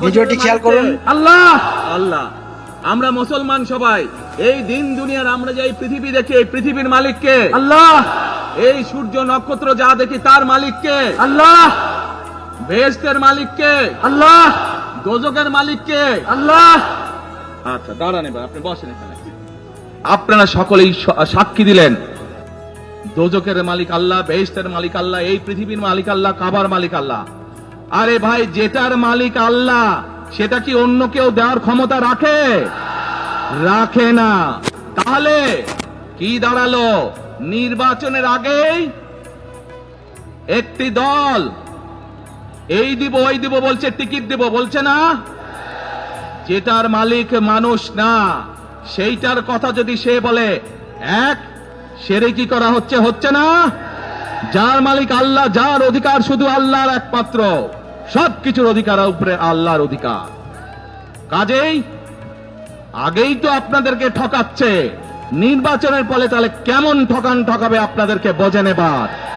ভিডিওটি খেয়াল করুন। আল্লাহ আল্লাহ, আমরা মুসলমান সবাই এই দিন দুনিয়ার আমরা যে এই পৃথিবী দেখি, এই পৃথিবীর মালিক কে? আল্লাহ। এই সূর্য নক্ষত্র যা দেখি তার মালিক কে? আল্লাহ। বেহেশতের মালিক কে? আল্লাহ। দোজখের মালিক কে? আল্লাহ। আচ্ছা দাঁড়ান, এবার আপনি বসেন এখানে। আপনারা সকলেই সাক্ষী দিলেন দোজখের মালিক আল্লাহ, বেহেশতের মালিক আল্লাহ, এই পৃথিবীর মালিক আল্লাহ, কাবার মালিক আল্লাহ। আরে ভাই, যেটার মালিক আল্লাহ সেটা কি অন্য কেউ দেওয়ার ক্ষমতা রাখে? রাখে না। তাহলে কি দাঁড়ালো? নির্বাচনের আগেই একটি দল এই দিব ওই দিব বলছে, টিকিট দিব বলছে না? যেটার মালিক মানুষ না সেইটার কথা যদি সে বলে, এক শিরকি করা হচ্ছে, হচ্ছে না? যার মালিক আল্লাহ, যার অধিকার শুধু আল্লাহর একমাত্র, সবকিছুর অধিকার উপরে আল্লাহর অধিকার। কাজেই আগেই তো আপনাদেরকে ঠকাচ্ছে, নির্বাচনের ফলে তাহলে কেমন ঠকাবে আপনাদেরকে বোঝেন এবার।